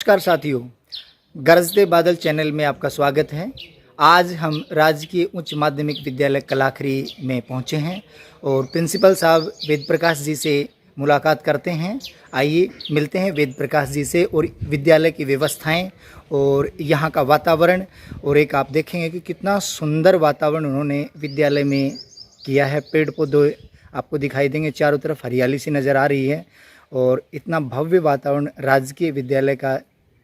नमस्कार साथियों, गरजते बादल चैनल में आपका स्वागत है। आज हम राजकीय उच्च माध्यमिक विद्यालय कलाखरी में पहुंचे हैं और प्रिंसिपल साहब वेद प्रकाश जी से मुलाकात करते हैं। आइए मिलते हैं वेद प्रकाश जी से और विद्यालय की व्यवस्थाएं और यहाँ का वातावरण। और एक आप देखेंगे कि कितना सुंदर वातावरण उन्होंने विद्यालय में किया है। पेड़ पौधे आपको दिखाई देंगे, चारों तरफ हरियाली सी नज़र आ रही है और इतना भव्य वातावरण राजकीय विद्यालय का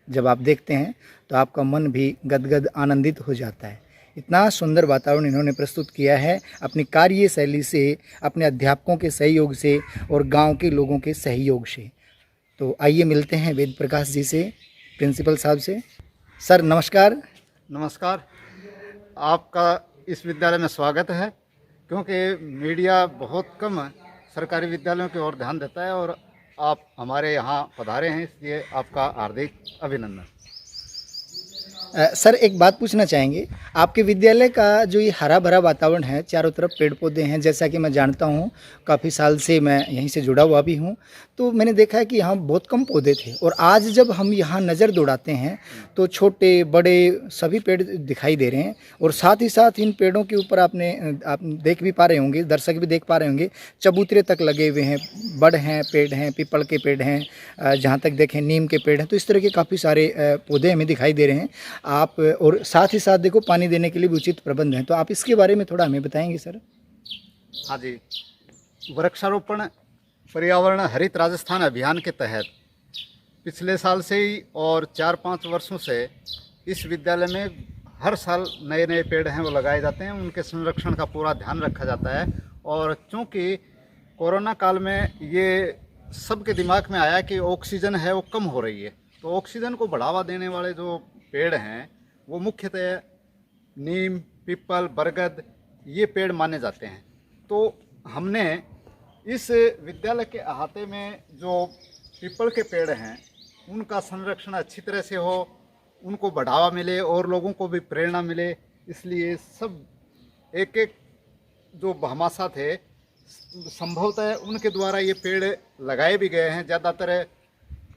जब आप देखते हैं तो आपका मन भी गदगद आनंदित हो जाता है। इतना सुंदर वातावरण इन्होंने प्रस्तुत किया है अपनी कार्यशैली से, अपने अध्यापकों के सहयोग से और गांव के लोगों के सहयोग से। तो आइए मिलते हैं वेद प्रकाश जी से, प्रिंसिपल साहब से। सर नमस्कार। नमस्कार, आपका इस विद्यालय में स्वागत है। क्योंकि मीडिया बहुत कम सरकारी विद्यालयों की ओर ध्यान देता है और आप हमारे यहाँ पधारे हैं, इसलिए आपका हार्दिक अभिनंदन। सर एक बात पूछना चाहेंगे, आपके विद्यालय का जो ये हरा भरा वातावरण है, चारों तरफ पेड़ पौधे हैं, जैसा कि मैं जानता हूँ, काफ़ी साल से मैं यहीं से जुड़ा हुआ भी हूँ, तो मैंने देखा है कि यहाँ बहुत कम पौधे थे और आज जब हम यहाँ नज़र दौड़ाते हैं तो छोटे बड़े सभी पेड़ दिखाई दे रहे हैं। और साथ ही साथ इन पेड़ों के ऊपर आप देख भी पा रहे होंगे, दर्शक भी देख पा रहे होंगे, चबूतरे तक लगे हुए हैं, बड़ हैं, पेड़ हैं, पीपल के पेड़ हैं, जहाँ तक देखें नीम के पेड़ हैं। तो इस तरह के काफ़ी सारे पौधे हमें दिखाई दे रहे हैं आप। और साथ ही साथ देखो पानी देने के लिए भी उचित प्रबंध हैं। तो आप इसके बारे में थोड़ा हमें बताएंगे सर। हाँ जी, वृक्षारोपण पर्यावरण हरित राजस्थान अभियान के तहत पिछले साल से ही और 4-5 वर्षों से इस विद्यालय में हर साल नए नए पेड़ हैं वो लगाए जाते हैं, उनके संरक्षण का पूरा ध्यान रखा जाता है। और चूँकि कोरोना काल में ये सबके दिमाग में आया कि ऑक्सीजन है वो कम हो रही है, तो ऑक्सीजन को बढ़ावा देने वाले जो पेड़ हैं वो मुख्यतः नीम, पीपल, बरगद ये पेड़ माने जाते हैं। तो हमने इस विद्यालय के अहाते में जो पीपल के पेड़ हैं उनका संरक्षण अच्छी तरह से हो, उनको बढ़ावा मिले और लोगों को भी प्रेरणा मिले, इसलिए सब एक एक जो भामाशाह थे संभवतः उनके द्वारा ये पेड़ लगाए भी गए हैं। ज़्यादातर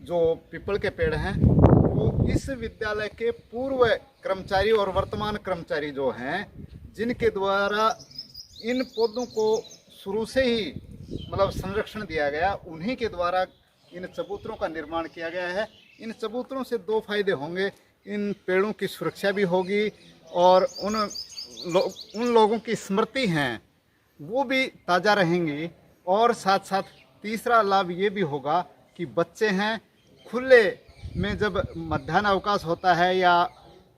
जो पीपल के पेड़ हैं वो इस विद्यालय के पूर्व कर्मचारी और वर्तमान कर्मचारी जो हैं, जिनके द्वारा इन पौधों को शुरू से ही मतलब संरक्षण दिया गया, उन्हीं के द्वारा इन चबूतरों का निर्माण किया गया है। इन चबूतरों से 2 फायदे होंगे, इन पेड़ों की सुरक्षा भी होगी और उन लोगों की स्मृति हैं वो भी ताज़ा रहेंगी। और साथ साथ तीसरा लाभ ये भी होगा कि बच्चे हैं, खुले में जब मध्याह्न अवकाश होता है या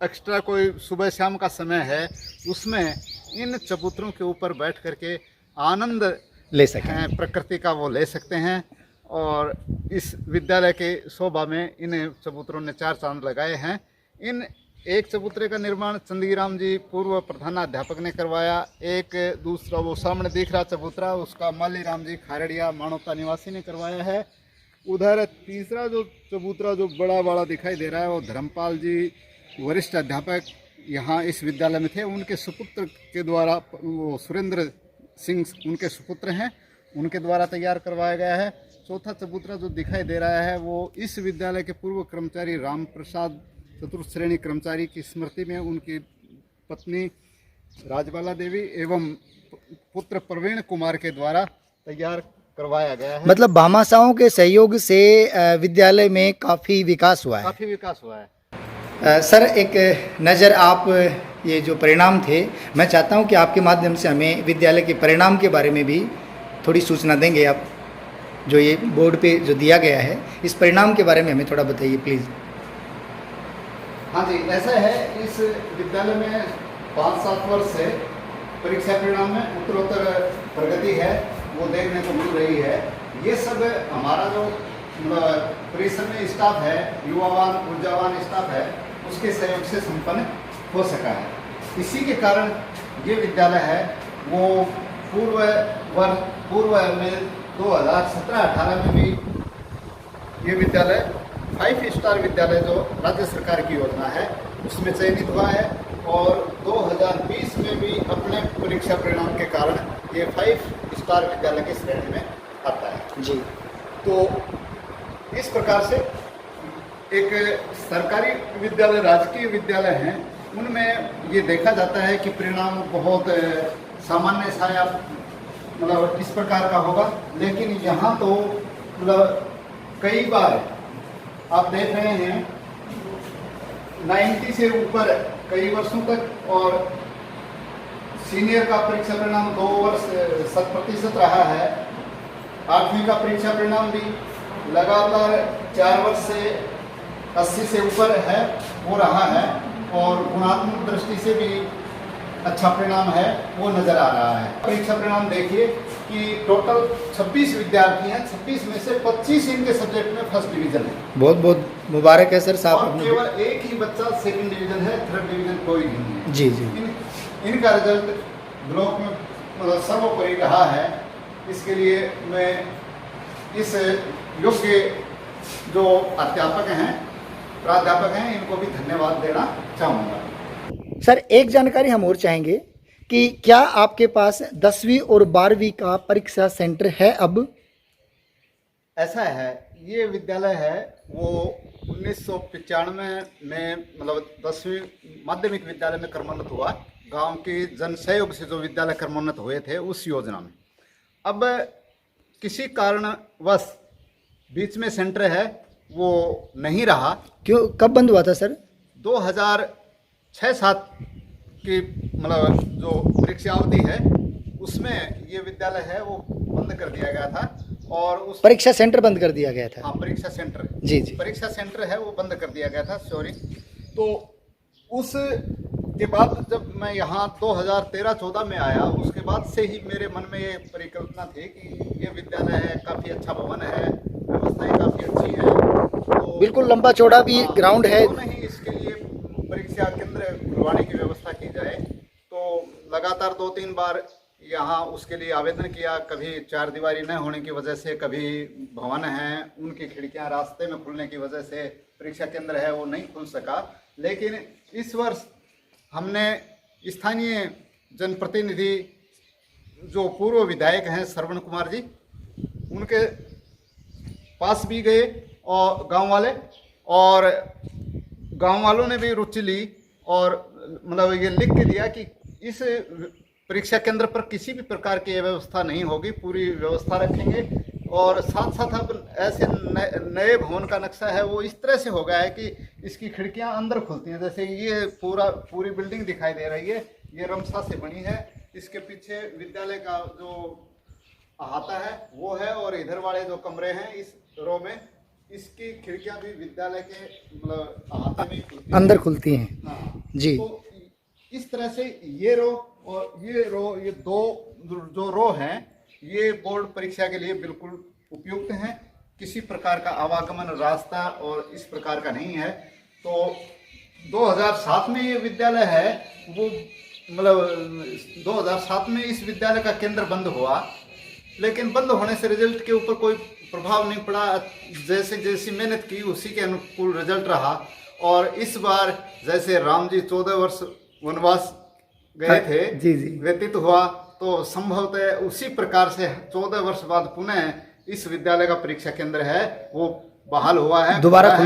एक्स्ट्रा कोई सुबह शाम का समय है, उसमें इन चबूतरों के ऊपर बैठ करके आनंद ले सकें, प्रकृति का वो ले सकते हैं। और इस विद्यालय के शोभा में इन चबूतरों ने 4 चांद लगाए हैं। इन एक चबूतरे का निर्माण चंदीराम जी पूर्व प्रधानाध्यापक ने करवाया, एक दूसरा वो सामने दिख रहा चबूतरा उसका मालीराम जी खारड़िया मानवता निवासी ने करवाया है। उधर तीसरा जो चबूतरा जो बड़ा दिखाई दे रहा है वो धर्मपाल जी वरिष्ठ अध्यापक यहाँ इस विद्यालय में थे, उनके सुपुत्र के द्वारा, वो सुरेंद्र सिंह उनके सुपुत्र हैं, उनके द्वारा तैयार करवाया गया है। चौथा चबूतरा जो दिखाई दे रहा है वो इस विद्यालय के पूर्व कर्मचारी राम प्रसाद चतुर्थ श्रेणी कर्मचारी की स्मृति में उनकी पत्नी राजबाला देवी एवं पुत्र प्रवीण कुमार के द्वारा तैयार करवाया गया है। मतलब भामाशाहों के सहयोग से विद्यालय में काफ़ी विकास हुआ है। काफ़ी विकास हुआ है। सर एक नज़र आप ये जो परिणाम थे, मैं चाहता हूँ कि आपके माध्यम से हमें विद्यालय के परिणाम के बारे में भी थोड़ी सूचना देंगे आप। जो ये बोर्ड पे जो दिया गया है, इस परिणाम के बारे में हमें थोड़ा बताइए प्लीज़। हाँ जी, ऐसा है, इस विद्यालय में 5-7 वर्ष से परीक्षा परिणाम में उत्तरोत्तर प्रगति है वो देखने को मिल रही है। ये सब हमारा जो परिसर में स्टाफ है, युवावान ऊर्जावान स्टाफ है, उसके सहयोग से संपन्न हो सका है। इसी के कारण ये विद्यालय है वो पूर्व में 2017-18 में भी ये विद्यालय 5 स्टार विद्यालय जो राज्य सरकार की योजना है उसमें चयनित हुआ है। और 2020 में भी अपने परीक्षा परिणाम के कारण ये 5 स्टार विद्यालय की श्रेणी में आता है जी। तो इस प्रकार से एक सरकारी विद्यालय, राजकीय विद्यालय हैं, उनमें ये देखा जाता है कि परिणाम बहुत सामान्य सा या मतलब इस प्रकार का होगा, लेकिन यहाँ तो मतलब कई बार आप देख रहे हैं 90 से ऊपर कई वर्षों तक, और सीनियर का परीक्षा परिणाम 2 वर्ष 100% रहा है। 8वीं का परीक्षा परिणाम भी लगातार 4 वर्ष से 80 से ऊपर है, हो रहा है, और गुणात्मक दृष्टि से भी अच्छा परिणाम है वो नज़र आ रहा है। परीक्षा परिणाम देखिए कि टोटल 26 विद्यार्थी हैं, 26 में से 25 इनके सब्जेक्ट में फर्स्ट डिवीजन है। बहुत बहुत मुबारक है सर साहब। और केवल एक ही बच्चा सेकंड डिवीजन है, थर्ड डिवीजन कोई नहीं है। जी जी। इनका रिजल्ट ब्लॉक में मतलब सर्वोपरि रहा है। इसके लिए मैं इस योग्य जो अध्यापक हैं, प्राध्यापक हैं, इनको भी धन्यवाद देना चाहूँगा। सर एक जानकारी हम और चाहेंगे कि क्या आपके पास 10वीं और 12वीं का परीक्षा सेंटर है अब? ऐसा है, ये विद्यालय है वो 1995 में मतलब 10वीं माध्यमिक विद्यालय में क्रमोन्नत हुआ। गांव के जन सहयोग से जो विद्यालय क्रमोन्नत हुए थे उस योजना में। अब किसी कारणवश बीच में सेंटर है वो नहीं रहा। क्यों, कब बंद हुआ था सर? 2006-07 की मतलब जो परीक्षा अवधि है उसमें ये विद्यालय है वो बंद कर दिया गया था, और उस परीक्षा सेंटर बंद कर दिया गया था। हाँ, परीक्षा सेंटर, जी जी। परीक्षा सेंटर है वो बंद कर दिया गया था, सॉरी। तो उस के बाद जब मैं यहाँ 2013-14 में आया, उसके बाद से ही मेरे मन में ये परिकल्पना थी कि ये विद्यालय है, काफ़ी अच्छा भवन है, व्यवस्थाएं काफ़ी अच्छी है, तो बिल्कुल लंबा चौड़ा भी ग्राउंड है। क्यों नहीं इसके लिए परीक्षा केंद्र खुलवाने की व्यवस्था की जाए। तो लगातार 2-3 बार यहाँ उसके लिए आवेदन किया। कभी चार दीवारी न होने की वजह से, कभी भवन हैं उनकी खिड़कियाँ रास्ते में खुलने की वजह से परीक्षा केंद्र है वो नहीं खुल सका। लेकिन इस वर्ष हमने स्थानीय जनप्रतिनिधि जो पूर्व विधायक हैं श्रवण कुमार जी, उनके पास भी गए और गांव वालों ने भी रुचि ली, और मतलब ये लिख के दिया कि इस परीक्षा केंद्र पर किसी भी प्रकार की व्यवस्था नहीं होगी, पूरी व्यवस्था रखेंगे। और साथ साथ अब ऐसे नए भवन का नक्शा है वो इस तरह से हो गया है कि इसकी खिड़कियां अंदर खुलती हैं। जैसे ये पूरी बिल्डिंग दिखाई दे रही है, ये रमसा से बनी है। इसके पीछे विद्यालय का जो अहाता है वो है, और इधर वाले जो कमरे हैं इस रो में, इसकी खिड़कियां भी विद्यालय के मतलब अहाते में अंदर खुलती हैं। हाँ जी। तो इस तरह से ये रो और ये दो जो रो हैं ये बोर्ड परीक्षा के लिए बिल्कुल उपयुक्त हैं। किसी प्रकार का आवागमन रास्ता और इस प्रकार का नहीं है। तो 2007 में ये विद्यालय है वो मतलब 2007 में इस विद्यालय का केंद्र बंद हुआ, लेकिन बंद होने से रिजल्ट के ऊपर कोई प्रभाव नहीं पड़ा। जैसी मेहनत की उसी के अनुकूल रिजल्ट रहा। और इस बार जैसे राम जी 14 वर्ष वनवास गए थे, जी जी, व्यतीत हुआ, तो संभवतः उसी प्रकार से 14 वर्ष बाद पुनः इस विद्यालय का परीक्षा केंद्र है वो बहाल हुआ है, दोबारा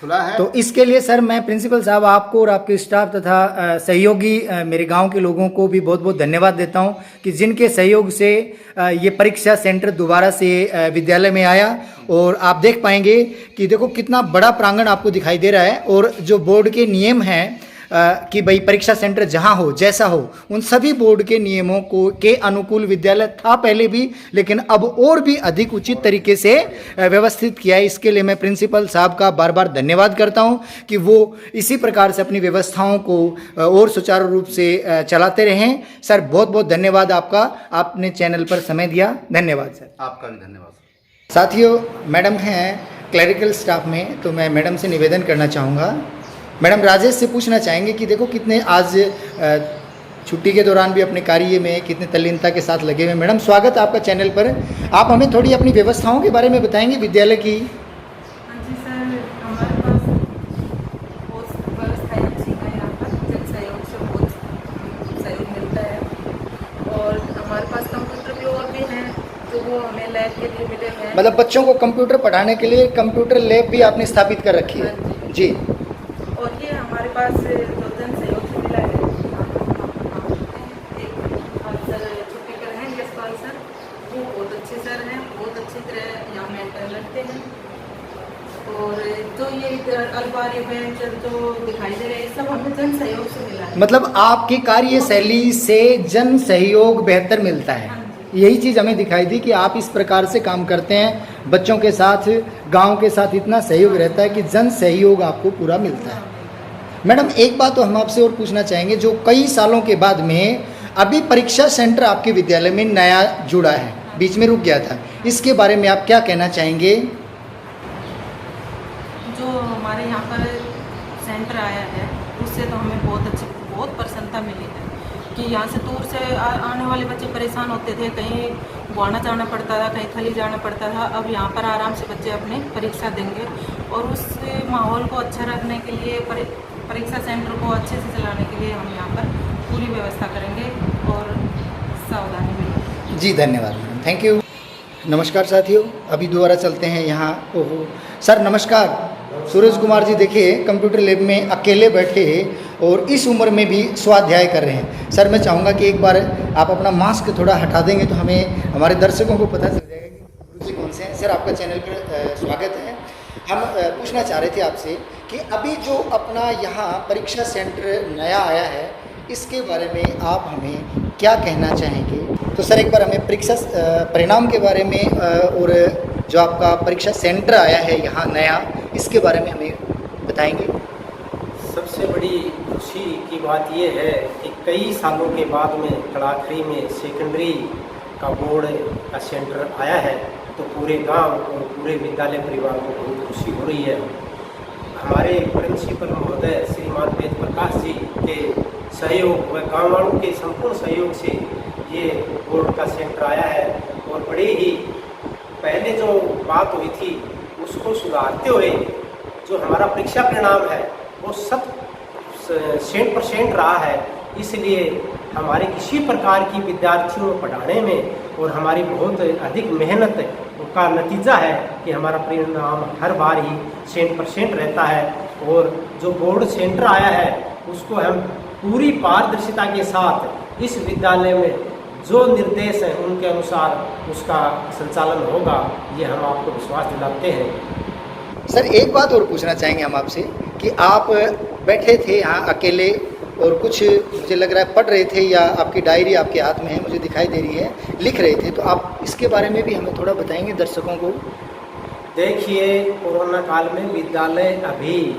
खुला है। तो इसके लिए सर मैं प्रिंसिपल साहब आपको और आपके स्टाफ तथा सहयोगी मेरे गांव के लोगों को भी बहुत बहुत धन्यवाद देता हूं कि जिनके सहयोग से ये परीक्षा सेंटर दोबारा से विद्यालय में आया। और आप देख पाएंगे कि देखो कितना बड़ा प्रांगण आपको दिखाई दे रहा है, और जो बोर्ड के नियम हैं कि भाई परीक्षा सेंटर जहां हो जैसा हो, उन सभी बोर्ड के नियमों के अनुकूल विद्यालय था पहले भी, लेकिन अब और भी अधिक उचित तरीके से व्यवस्थित किया है। इसके लिए मैं प्रिंसिपल साहब का बार बार धन्यवाद करता हूं कि वो इसी प्रकार से अपनी व्यवस्थाओं को और सुचारू रूप से चलाते रहें। सर बहुत बहुत धन्यवाद आपका, आपने चैनल पर समय दिया। धन्यवाद सर। आपका भी धन्यवाद। साथियों, मैडम हैं क्लरिकल स्टाफ में, तो मैं मैडम से निवेदन करना चाहूँगा। मैडम राजेश से पूछना चाहेंगे कि देखो कितने आज छुट्टी के दौरान भी अपने कार्य में कितने तल्लीनता के साथ लगे हुए। मैडम स्वागत आपका चैनल पर। आप हमें थोड़ी अपनी व्यवस्थाओं के बारे में बताएंगे विद्यालय की। हाँ जी सर, हमारे पास बहुत व्यवस्थाएं अच्छी हैं। यहाँ पर जन सहयोग से बहुत सहयोग मिलता है, और हमारे पास कंप्यूटर भी और भी हैं जो वो हमें लैब के लिए मिले हुए हैं। मतलब बच्चों को कंप्यूटर पढ़ाने के लिए कंप्यूटर लैब भी आपने स्थापित कर रखी है। हाँ जी। और ये हमारे पास जो जन सहयोग से मिला है, एक सर छुट्टीकर हैं यशपाल सर, वो बहुत अच्छे सर हैं, बहुत अच्छी तरह यहाँ मेंटेन रखते हैं। और जो ये अखबार बेंच जो दिखाई दे रहे हैं, सब हमें जन सहयोग से मिला है। मतलब आपकी कार्यशैली से जन सहयोग बेहतर मिलता है। हाँ यही चीज़ हमें दिखाई दी कि आप इस प्रकार से काम करते हैं, बच्चों के साथ, गांव के साथ इतना सहयोग रहता है कि जन सहयोग आपको पूरा मिलता है। मैडम, एक बात तो हम आपसे और पूछना चाहेंगे, जो कई सालों के बाद में अभी परीक्षा सेंटर आपके विद्यालय में नया जुड़ा है, बीच में रुक गया था, इसके बारे में आप क्या कहना चाहेंगे? जो हमारे यहाँ पर सेंटर आया है, उससे तो हमें बहुत प्रसन्नता मिली है कि यहाँ से दूर से आने वाले बच्चे परेशान होते थे, कहीं गुआना जाना पड़ता था, कहीं खली जाना पड़ता था। अब यहाँ पर आराम से बच्चे अपनी परीक्षा देंगे और उस माहौल को अच्छा रखने के लिए, परीक्षा सेंटर को अच्छे से चलाने के लिए हम यहाँ पर पूरी व्यवस्था करेंगे और सावधानी मिलेगी। जी धन्यवाद मैडम, थैंक यू। नमस्कार साथियों, अभी दोबारा चलते हैं यहाँ। ओहो सर नमस्कार। सूरज कुमार जी देखिए कंप्यूटर लैब में अकेले बैठे और इस उम्र में भी स्वाध्याय कर रहे हैं। सर मैं चाहूँगा कि एक बार आप अपना मास्क थोड़ा हटा देंगे तो हमें, हमारे दर्शकों को पता चल जाएगा कि गुरु जी कौन से हैं। सर आपका चैनल पर स्वागत है। हम पूछना चाह रहे थे आपसे कि अभी जो अपना यहाँ परीक्षा सेंटर नया आया है, इसके बारे में आप हमें क्या कहना चाहेंगे? तो सर एक बार हमें परीक्षा परिणाम के बारे में और जो आपका परीक्षा सेंटर आया है यहाँ नया, इसके बारे में हमें बताएंगे। सबसे बड़ी खुशी की बात यह है कि कई सालों के बाद में कलाखरी में सेकेंडरी का बोर्ड का सेंटर आया है, तो पूरे गांव और पूरे विद्यालय परिवार को बहुत खुशी हो रही है। हमारे प्रिंसिपल महोदय श्रीमान वेद प्रकाश जी के सहयोग व गाँव वालों के संपूर्ण सहयोग से ये बोर्ड का सेंटर आया है और बड़े ही पहले जो बात हुई थी उसको सुधारते हुए जो हमारा परीक्षा परिणाम है वो 100% रहा है। इसलिए हमारे किसी प्रकार की विद्यार्थियों को पढ़ाने में और हमारी बहुत अधिक मेहनत का नतीजा है कि हमारा परिणाम हर बार ही 100% रहता है। और जो बोर्ड सेंटर आया है उसको हम पूरी पारदर्शिता के साथ इस विद्यालय में जो निर्देश हैं उनके अनुसार उसका संचालन होगा, ये हम आपको विश्वास दिलाते हैं। सर एक बात और पूछना चाहेंगे हम आपसे कि आप बैठे थे यहाँ अकेले और कुछ मुझे लग रहा है पढ़ रहे थे, या आपकी डायरी आपके हाथ में है, मुझे दिखाई दे रही है, लिख रहे थे, तो आप इसके बारे में भी हमें थोड़ा बताएंगे दर्शकों को। देखिए, कोरोना काल में विद्यालय अभी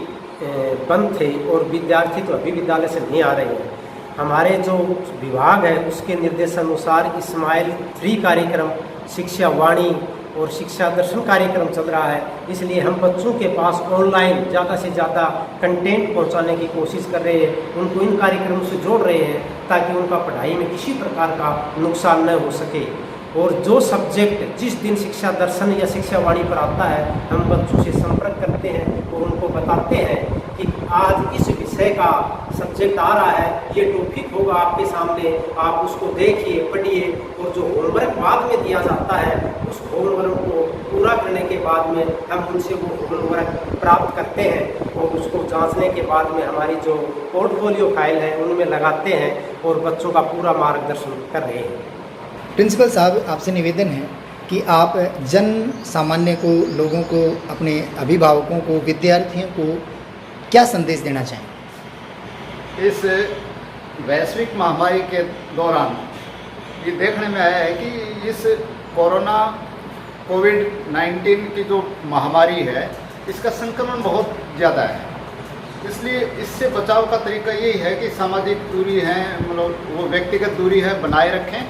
बंद थे और विद्यार्थी तो अभी विद्यालय से नहीं आ रहे हैं। हमारे जो विभाग है उसके निर्देशानुसार स्माइल 3 कार्यक्रम, शिक्षा वाणी और शिक्षा दर्शन कार्यक्रम चल रहा है। इसलिए हम बच्चों के पास ऑनलाइन ज़्यादा से ज़्यादा कंटेंट पहुंचाने की कोशिश कर रहे हैं, उनको इन कार्यक्रमों से जोड़ रहे हैं ताकि उनका पढ़ाई में किसी प्रकार का नुकसान न हो सके। और जो सब्जेक्ट जिस दिन शिक्षा दर्शन या शिक्षा वाणी पर आता है, हम बच्चों से संपर्क करते हैं और उनको बताते हैं कि आज इस विषय का सब्जेक्ट आ रहा है, ये टॉपिक होगा आपके सामने, आप उसको देखिए, पढ़िए। और जो होमवर्क बाद में दिया जाता है उस होमवर्क को पूरा करने के बाद में हम उनसे वो होमवर्क प्राप्त करते हैं और उसको जांचने के बाद में हमारी जो पोर्टफोलियो फाइल है उनमें लगाते हैं और बच्चों का पूरा मार्गदर्शन कर रहे हैं। प्रिंसिपल साहब आपसे निवेदन है कि आप जन सामान्य को, लोगों को, अपने अभिभावकों को, विद्यार्थियों को क्या संदेश देना चाहें? इस वैश्विक महामारी के दौरान ये देखने में आया है कि इस कोविड-19 की जो महामारी है इसका संक्रमण बहुत ज़्यादा है। इसलिए इससे बचाव का तरीका यही है कि सामाजिक दूरी है, मतलब वो व्यक्तिगत दूरी है, बनाए रखें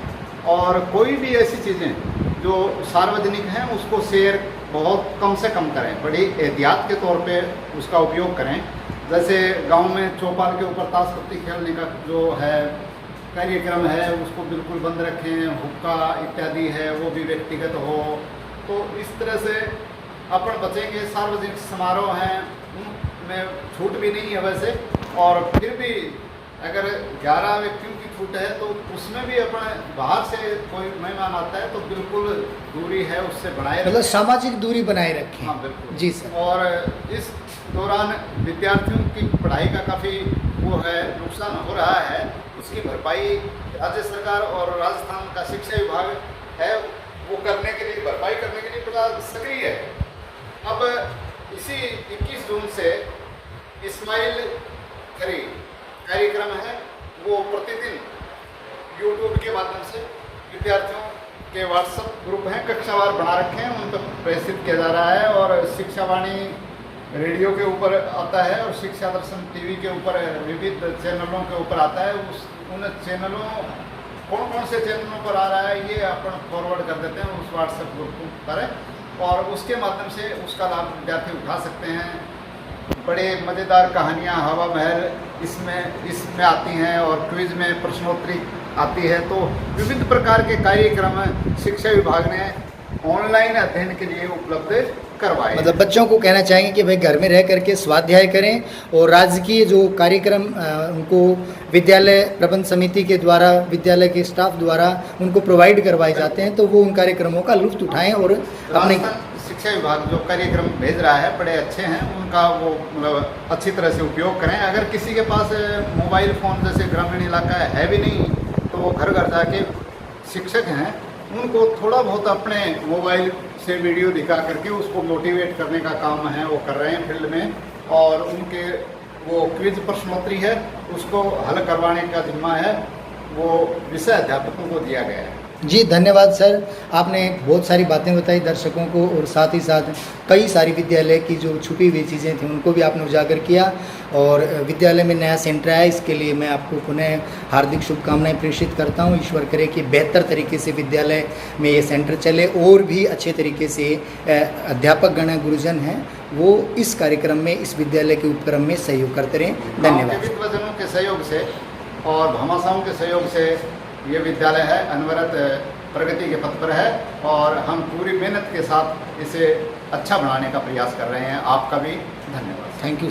और कोई भी ऐसी चीज़ें जो सार्वजनिक हैं उसको शेयर बहुत कम से कम करें, बड़ी एहतियात के तौर पे उसका उपयोग करें। जैसे गांव में चौपाल के ऊपर ताश पत्ती खेलने का जो है कार्यक्रम है उसको बिल्कुल बंद रखें, हुक्का इत्यादि है वो भी व्यक्तिगत हो, तो इस तरह से अपन बचेंगे। सार्वजनिक समारोह हैं उनमें छूट भी नहीं है वैसे, और फिर भी अगर 11 व्यक्तियों की छूट है तो उसमें भी अपन बाहर से कोई मेहमान आता है तो बिल्कुल दूरी है उससे बनाए मतलब रखें। सामाजिक दूरी बनाए रखें। हाँ बिल्कुल जी सर। और इस दौरान विद्यार्थियों की पढ़ाई का काफ़ी वो है नुकसान हो रहा है, उसकी भरपाई राज्य सरकार और राजस्थान का शिक्षा विभाग है वो करने के लिए, भरपाई करने के लिए बड़ा सक्रिय है। अब इसी 21 जून से इस्माइल खरी कार्यक्रम है वो प्रतिदिन यूट्यूब के माध्यम से विद्यार्थियों के व्हाट्सएप ग्रुप हैं कक्षावार बना रखे हैं, उन पर प्रेषित किया जा रहा है और शिक्षावाणी रेडियो के ऊपर आता है और शिक्षा दर्शन टीवी के ऊपर विविध चैनलों के ऊपर आता है। उन चैनलों कौन कौन से चैनलों पर आ रहा है ये अपन फॉरवर्ड कर देते हैं उस व्हाट्सएप ग्रुप पर और उसके माध्यम से उसका लाभ विद्यार्थी उठा सकते हैं। बड़े मज़ेदार कहानियाँ हवा महल इसमें आती हैं और क्विज में प्रश्नोत्तरी आती है, तो विविध प्रकार के कार्यक्रम शिक्षा विभाग ने ऑनलाइन अध्ययन के लिए उपलब्ध करवाए। मतलब बच्चों को कहना चाहेंगे कि भाई घर में रह करके स्वाध्याय करें और राजकीय जो कार्यक्रम उनको विद्यालय प्रबंध समिति के द्वारा विद्यालय के स्टाफ द्वारा उनको प्रोवाइड करवाए जाते हैं तो वो उन कार्यक्रमों का लुत्फ उठाएं और अपने शिक्षा विभाग जो कार्यक्रम भेज रहा है बड़े अच्छे हैं, उनका वो मतलब अच्छी तरह से उपयोग करें। अगर किसी के पास मोबाइल फ़ोन जैसे ग्रामीण इलाका है भी नहीं तो वो घर घर जाके शिक्षक हैं उनको थोड़ा बहुत अपने मोबाइल से वीडियो दिखा करके उसको मोटिवेट करने का काम है वो कर रहे हैं फील्ड में, और उनके वो क्विज प्रश्नोत्तरी है उसको हल करवाने का जिम्मा है वो विषय अध्यापकों को दिया गया है। जी धन्यवाद सर, आपने बहुत सारी बातें बताई दर्शकों को और साथ ही साथ कई सारी विद्यालय की जो छुपी हुई चीज़ें थी उनको भी आपने उजागर किया और विद्यालय में नया सेंटर आया इसके लिए मैं आपको पुनः हार्दिक शुभकामनाएं प्रेषित करता हूं। ईश्वर करे कि बेहतर तरीके से विद्यालय में ये सेंटर चले और भी अच्छे तरीके से अध्यापक गण गुरुजन हैं वो इस कार्यक्रम में इस विद्यालय के उपक्रम में सहयोग करते रहें। धन्यवाद। विद्वजनों के सहयोग से और भामाशाहों के सहयोग से ये विद्यालय है अनवरत प्रगति के पथ पर है और हम पूरी मेहनत के साथ इसे अच्छा बनाने का प्रयास कर रहे हैं। आपका भी धन्यवाद। Thank you.